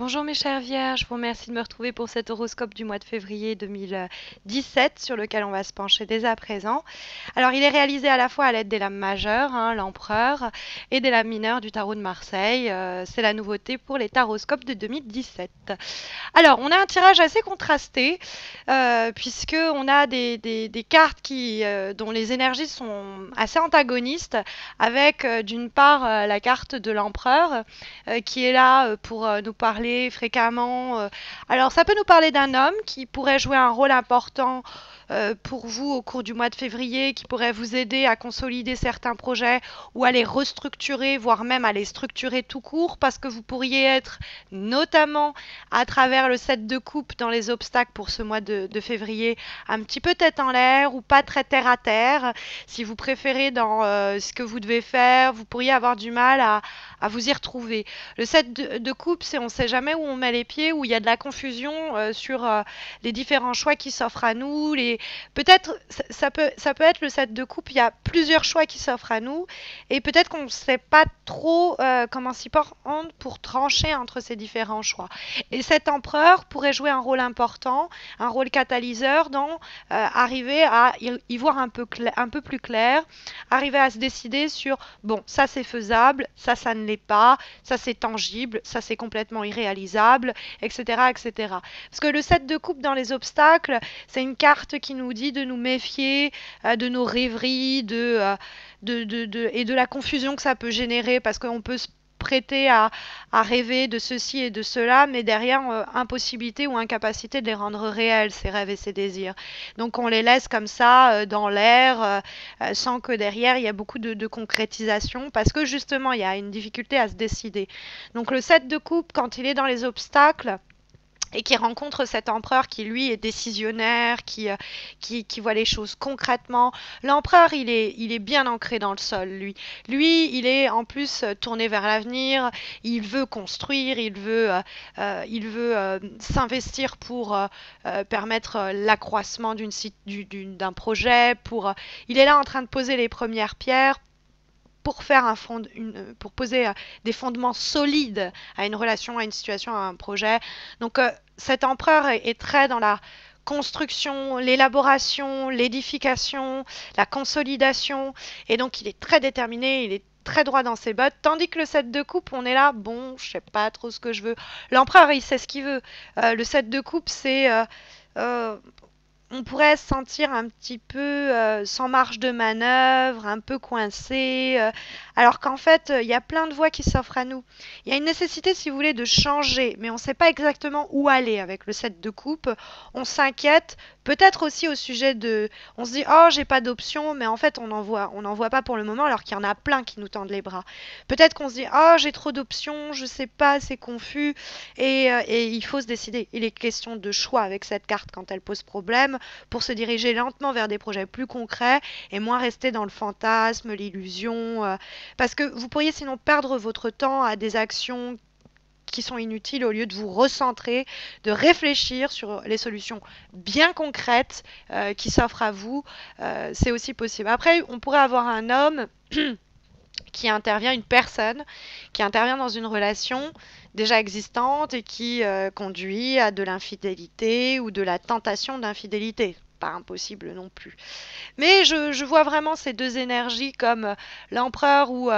Bonjour mes chères vierges, je vous remercie de me retrouver pour cet horoscope du mois de février 2017 sur lequel on va se pencher dès à présent. Alors il est réalisé à la fois à l'aide des lames majeures, l'empereur, et des lames mineures du tarot de Marseille. C'est la nouveauté pour les taroscopes de 2017. Alors on a un tirage assez contrasté puisque on a des cartes dont les énergies sont assez antagonistes avec d'une part la carte de l'empereur qui est là pour nous parler fréquemment. Alors, ça peut nous parler d'un homme qui pourrait jouer un rôle important pour vous au cours du mois de février, qui pourrait vous aider à consolider certains projets ou à les restructurer, voire même à les structurer tout court, parce que vous pourriez être, notamment à travers le 7 de coupe dans les obstacles pour ce mois de février, un petit peu tête en l'air ou pas très terre à terre. Si vous préférez dans ce que vous devez faire, vous pourriez avoir du mal à vous y retrouver. Le 7 de coupe, c'est on ne sait jamais où on met les pieds, où il y a de la confusion sur les différents choix qui s'offrent à nous. Peut-être, ça peut être le 7 de coupe, il y a plusieurs choix qui s'offrent à nous, et peut-être qu'on ne sait pas trop comment s'y prendre pour trancher entre ces différents choix. Et cet empereur pourrait jouer un rôle important, un rôle catalyseur dans arriver à y voir un peu plus clair, arriver à se décider sur, bon, ça c'est faisable, ça ne l'est pas, ça c'est tangible, ça c'est complètement irréalisable, etc., etc. Parce que le 7 de coupe dans les obstacles, c'est une carte qui nous dit de nous méfier de nos rêveries, et de la confusion que ça peut générer, parce qu'on peut se prêter à rêver de ceci et de cela, mais derrière, impossibilité ou incapacité de les rendre réels, ces rêves et ces désirs. Donc on les laisse comme ça, dans l'air, sans que derrière, il y ait beaucoup de concrétisation, parce que justement, il y a une difficulté à se décider. Donc le 7 de coupe, quand il est dans les obstacles, et qui rencontre cet empereur qui lui est décisionnaire, qui voit les choses concrètement. L'empereur, il est bien ancré dans le sol, lui. Lui, il est en plus tourné vers l'avenir, il veut construire, il veut s'investir pour permettre l'accroissement d'un projet, il est là en train de poser les premières pierres pour faire pour poser des fondements solides à une relation, à une situation, à un projet. Donc cet empereur est très dans la construction, l'élaboration, l'édification, la consolidation, et donc il est très déterminé, il est très droit dans ses bottes, tandis que le 7 de coupe, on est là, bon, je sais pas trop ce que je veux. L'empereur, il sait ce qu'il veut. Le 7 de coupe, c'est euh, on pourrait se sentir un petit peu sans marge de manœuvre, un peu coincé, alors qu'en fait, il y a plein de voies qui s'offrent à nous. Il y a une nécessité, si vous voulez, de changer, mais on ne sait pas exactement où aller avec le 7 de coupe. On s'inquiète, peut-être aussi au sujet de... On se dit, oh, j'ai pas d'option, mais en fait, on n'en voit pas pour le moment, alors qu'il y en a plein qui nous tendent les bras. Peut-être qu'on se dit, oh, j'ai trop d'options, je sais pas, c'est confus, et il faut se décider. Il est question de choix avec cette carte quand elle pose problème, pour se diriger lentement vers des projets plus concrets et moins rester dans le fantasme, l'illusion, parce que vous pourriez sinon perdre votre temps à des actions qui sont inutiles au lieu de vous recentrer, de réfléchir sur les solutions bien concrètes qui s'offrent à vous. C'est aussi possible. Après, on pourrait avoir un homme une personne qui intervient dans une relation déjà existante et qui conduit à de l'infidélité ou de la tentation d'infidélité. Pas impossible non plus. Mais je vois vraiment ces deux énergies comme l'empereur où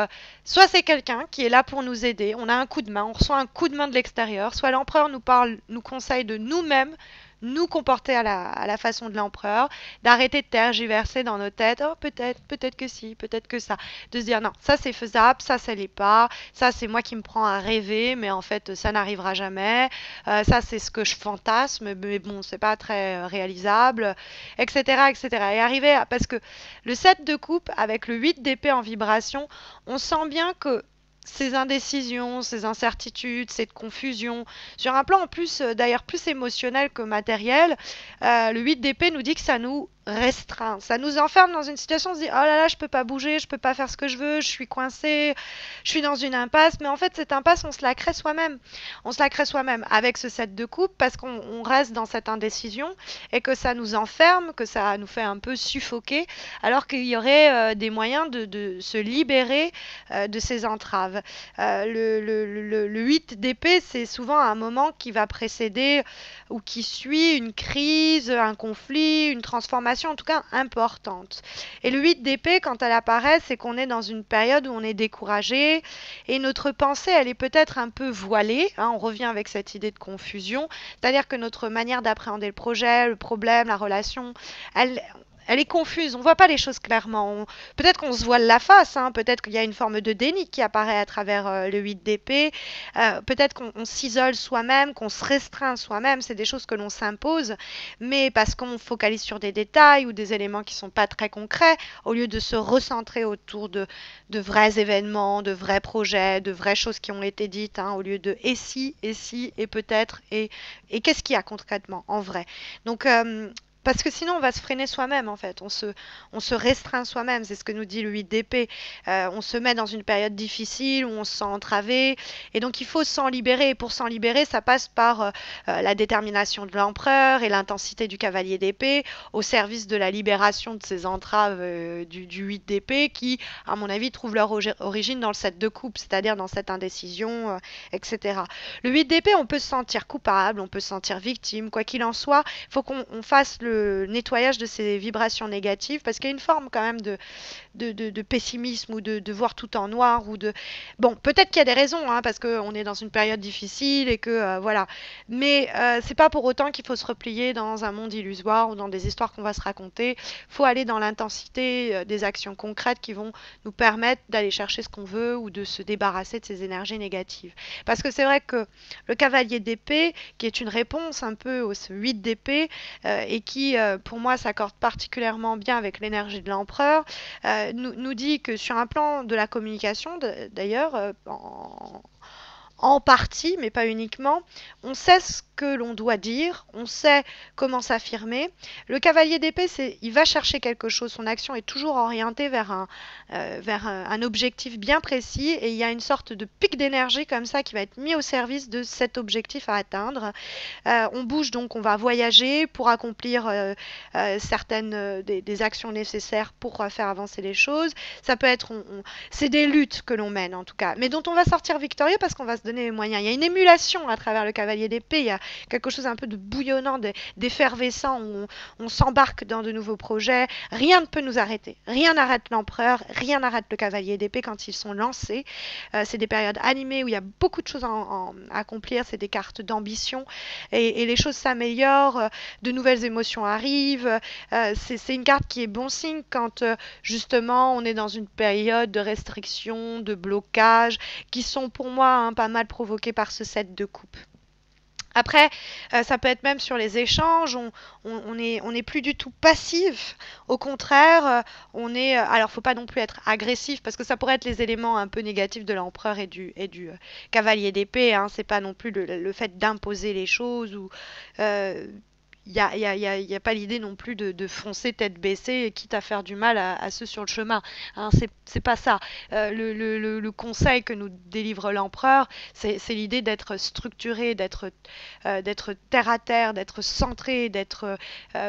soit c'est quelqu'un qui est là pour nous aider, on a un coup de main, on reçoit un coup de main de l'extérieur, soit l'empereur nous conseille de nous-mêmes nous comporter à la façon de l'empereur, d'arrêter de tergiverser dans nos têtes, oh peut-être que si, peut-être que ça, de se dire non, ça c'est faisable, ça l'est pas, ça c'est moi qui me prends à rêver, mais en fait ça n'arrivera jamais, ça c'est ce que je fantasme, mais bon c'est pas très réalisable, etc., etc. Et arriver à, parce que le 7 de coupe avec le 8 d'épée en vibration, on sent bien que ces indécisions, ces incertitudes, cette confusion, sur un plan en plus d'ailleurs plus émotionnel que matériel, le 8 d'épée nous dit que ça nous restreint. Ça nous enferme dans une situation, on se dit, oh là là, je peux pas bouger, je peux pas faire ce que je veux, je suis coincé, je suis dans une impasse. Mais en fait, cette impasse, on se la crée soi-même. On se la crée soi-même avec ce set de coupe parce qu'on reste dans cette indécision et que ça nous enferme, que ça nous fait un peu suffoquer, alors qu'il y aurait des moyens de se libérer de ces entraves. Le 8 d'épée, c'est souvent un moment qui va précéder ou qui suit une crise, un conflit, une transformation en tout cas importante. Et le 8 d'épée, quand elle apparaît, c'est qu'on est dans une période où on est découragé et notre pensée, elle est peut-être un peu voilée, hein, on revient avec cette idée de confusion, c'est-à-dire que notre manière d'appréhender le projet, le problème, la relation, elle, elle est confuse, on ne voit pas les choses clairement. Peut-être qu'on se voile la face, hein, peut-être qu'il y a une forme de déni qui apparaît à travers le 8 d'épée, peut-être qu'on s'isole soi-même, qu'on se restreint soi-même, c'est des choses que l'on s'impose, mais parce qu'on focalise sur des détails ou des éléments qui ne sont pas très concrets, au lieu de se recentrer autour de vrais événements, de vrais projets, de vraies choses qui ont été dites, hein, au lieu de et si, et peut-être, et qu'est-ce qu'il y a concrètement, en vrai. Donc, parce que sinon, on va se freiner soi-même, en fait. On se restreint soi-même, c'est ce que nous dit le 8 d'épée. On se met dans une période difficile où on se sent entravé. Et donc, il faut s'en libérer. Et pour s'en libérer, ça passe par la détermination de l'empereur et l'intensité du cavalier d'épée au service de la libération de ces entraves du 8 d'épée qui, à mon avis, trouvent leur origine dans le 7 de coupe, c'est-à-dire dans cette indécision, etc. Le 8 d'épée, on peut se sentir coupable, on peut se sentir victime. Quoi qu'il en soit, il faut qu'on fasse le nettoyage de ces vibrations négatives parce qu'il y a une forme quand même de pessimisme ou de voir tout en noir ou de... Bon, peut-être qu'il y a des raisons, hein, parce qu'on est dans une période difficile et que voilà. Mais c'est pas pour autant qu'il faut se replier dans un monde illusoire ou dans des histoires qu'on va se raconter. Il faut aller dans l'intensité des actions concrètes qui vont nous permettre d'aller chercher ce qu'on veut ou de se débarrasser de ces énergies négatives. Parce que c'est vrai que le cavalier d'épée, qui est une réponse un peu au 8 d'épée, et qui, pour moi, s'accorde particulièrement bien avec l'énergie de l'empereur, nous dit que sur un plan de la communication, d'ailleurs, en partie, mais pas uniquement, on sait ce que l'on doit dire, on sait comment s'affirmer. Le cavalier d'épée, il va chercher quelque chose, son action est toujours orientée vers un objectif bien précis et il y a une sorte de pic d'énergie comme ça qui va être mis au service de cet objectif à atteindre. On bouge donc, on va voyager pour accomplir certaines des actions nécessaires pour faire avancer les choses. Ça peut être, c'est des luttes que l'on mène en tout cas, mais dont on va sortir victorieux parce qu'on va se donner les moyens. Il y a une émulation à travers le cavalier d'épée, il y a quelque chose un peu de bouillonnant, d'effervescent, où on s'embarque dans de nouveaux projets. Rien ne peut nous arrêter. Rien n'arrête l'empereur, rien n'arrête le cavalier d'épée quand ils sont lancés. C'est des périodes animées où il y a beaucoup de choses à accomplir, c'est des cartes d'ambition et les choses s'améliorent, de nouvelles émotions arrivent. C'est une carte qui est bon signe quand justement on est dans une période de restriction, de blocage, qui sont pour moi pas mal provoquées par ce set de coupe. Après, ça peut être même sur les échanges, on est plus du tout passif. Au contraire, alors faut pas non plus être agressif parce que ça pourrait être les éléments un peu négatifs de l'empereur et du cavalier d'épée. Hein, c'est pas non plus le fait d'imposer les choses ou euh, il y a pas l'idée non plus de foncer tête baissée, quitte à faire du mal à ceux sur le chemin. Hein, c'est pas ça. Le conseil que nous délivre l'empereur, c'est l'idée d'être structuré, d'être terre à terre, d'être centré, d'être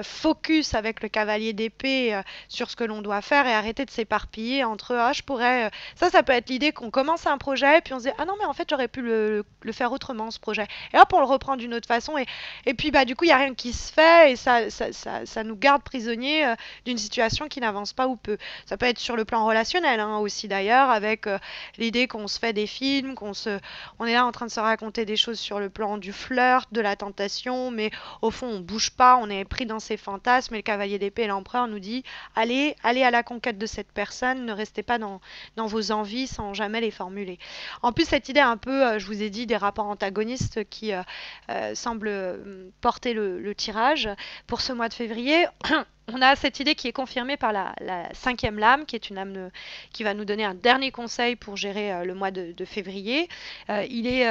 focus avec le cavalier d'épée sur ce que l'on doit faire et arrêter de s'éparpiller entre ah je pourrais. Ça peut être l'idée qu'on commence un projet puis on se dit ah non mais en fait j'aurais pu le faire autrement ce projet. Et hop on le reprend d'une autre façon et puis bah du coup il y a rien qui se fait et ça nous garde prisonniers d'une situation qui n'avance pas ou peu. Ça peut être sur le plan relationnel hein, aussi d'ailleurs, avec l'idée qu'on se fait des films, on est là en train de se raconter des choses sur le plan du flirt, de la tentation, mais au fond on bouge pas, on est pris dans ses fantasmes et le cavalier d'épée et l'empereur nous dit allez à la conquête de cette personne, ne restez pas dans vos envies sans jamais les formuler. En plus cette idée un peu, je vous ai dit, des rapports antagonistes qui semblent porter le tyran tirage pour ce mois de février. On a cette idée qui est confirmée par la cinquième lame, qui est une lame qui va nous donner un dernier conseil pour gérer le mois de février. Il est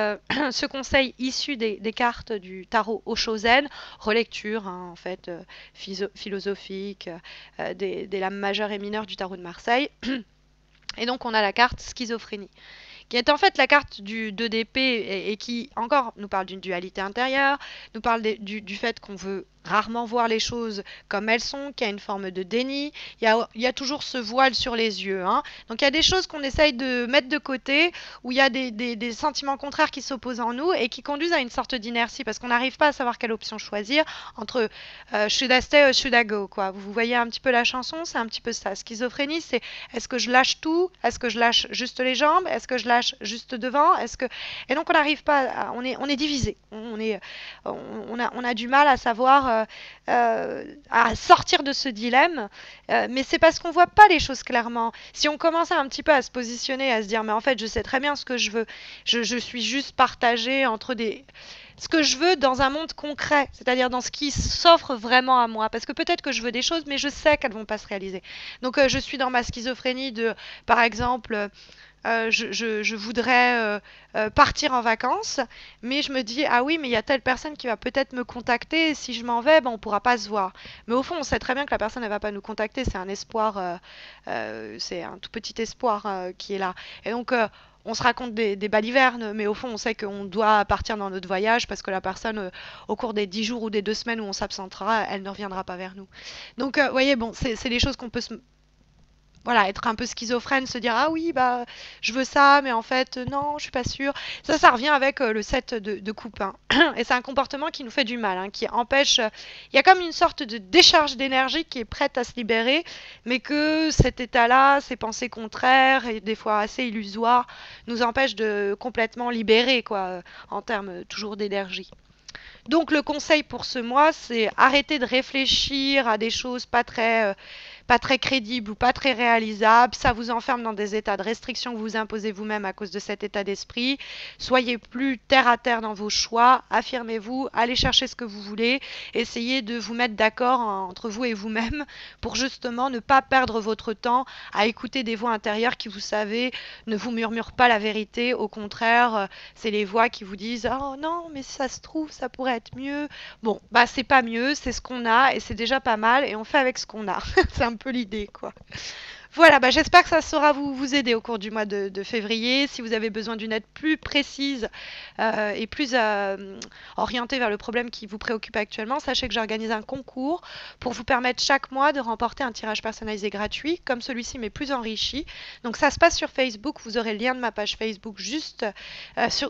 ce conseil issu des cartes du tarot Oshozen, relecture en fait philosophique, des lames majeures et mineures du tarot de Marseille. Et donc on a la carte schizophrénie, qui est en fait la carte du 2 d'épée et qui encore nous parle d'une dualité intérieure, nous parle du fait qu'on veut rarement voir les choses comme elles sont, qu'il y a une forme de déni, il y a toujours ce voile sur les yeux. Hein. Donc il y a des choses qu'on essaye de mettre de côté, où il y a des sentiments contraires qui s'opposent en nous et qui conduisent à une sorte d'inertie, parce qu'on n'arrive pas à savoir quelle option choisir entre should I stay or should I go, quoi. Vous voyez un petit peu la chanson, c'est un petit peu ça. Schizophrénie, c'est est-ce que je lâche tout? Est-ce que je lâche juste les jambes? Est-ce que je lâche juste devant? Et donc on n'arrive pas, on est divisé, on a du mal à savoir, à sortir de ce dilemme, mais c'est parce qu'on voit pas les choses clairement. Si on commence un petit peu à se positionner, à se dire mais en fait je sais très bien ce que je veux, je suis juste partagée entre ce que je veux dans un monde concret, c'est-à-dire dans ce qui s'offre vraiment à moi. Parce que peut-être que je veux des choses, mais je sais qu'elles vont pas se réaliser. Donc je suis dans ma schizophrénie de, par exemple, je voudrais partir en vacances, mais je me dis, ah oui, mais il y a telle personne qui va peut-être me contacter, et si je m'en vais, ben, on ne pourra pas se voir. Mais au fond, on sait très bien que la personne ne va pas nous contacter, c'est un espoir, c'est un tout petit espoir qui est là. Et donc, on se raconte des balivernes, mais au fond, on sait qu'on doit partir dans notre voyage parce que la personne, au cours des 10 jours ou des 2 semaines où on s'absentera, elle ne reviendra pas vers nous. Donc, vous voyez, bon, c'est des choses qu'on peut se voilà, être un peu schizophrène, se dire ah oui bah je veux ça, mais en fait non, je suis pas sûre. Ça revient avec le 7 de coupe. Hein. Et c'est un comportement qui nous fait du mal, hein, qui empêche. Il y a comme une sorte de décharge d'énergie qui est prête à se libérer, mais que cet état-là, ces pensées contraires et des fois assez illusoires, nous empêchent de complètement libérer quoi, en termes toujours d'énergie. Donc le conseil pour ce mois, c'est arrêter de réfléchir à des choses pas très crédibles ou pas très réalisables. Ça vous enferme dans des états de restriction que vous imposez vous-même à cause de cet état d'esprit. Soyez plus terre à terre dans vos choix. Affirmez-vous, allez chercher ce que vous voulez. Essayez de vous mettre d'accord entre vous et vous-même pour justement ne pas perdre votre temps à écouter des voix intérieures qui, vous savez, ne vous murmurent pas la vérité. Au contraire, c'est les voix qui vous disent « Oh non, mais si ça se trouve, ça pourrait être mieux. » Bon, bah c'est pas mieux, c'est ce qu'on a et c'est déjà pas mal et on fait avec ce qu'on a. C'est un peu l'idée, quoi. Voilà, bah j'espère que ça saura vous aider au cours du mois de février. Si vous avez besoin d'une aide plus précise et plus orientée vers le problème qui vous préoccupe actuellement, sachez que j'organise un concours pour vous permettre chaque mois de remporter un tirage personnalisé gratuit, comme celui-ci mais plus enrichi. Donc ça se passe sur Facebook, vous aurez le lien de ma page Facebook juste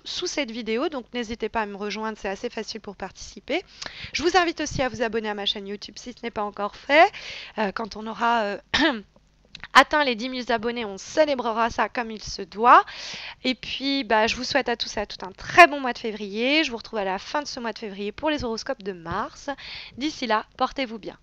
sous cette vidéo, donc n'hésitez pas à me rejoindre, c'est assez facile pour participer. Je vous invite aussi à vous abonner à ma chaîne YouTube si ce n'est pas encore fait. Quand on aura atteint les 10 000 abonnés, on célébrera ça comme il se doit. Et puis, bah, je vous souhaite à tous et à toutes un très bon mois de février. Je vous retrouve à la fin de ce mois de février pour les horoscopes de Mars. D'ici là, portez-vous bien.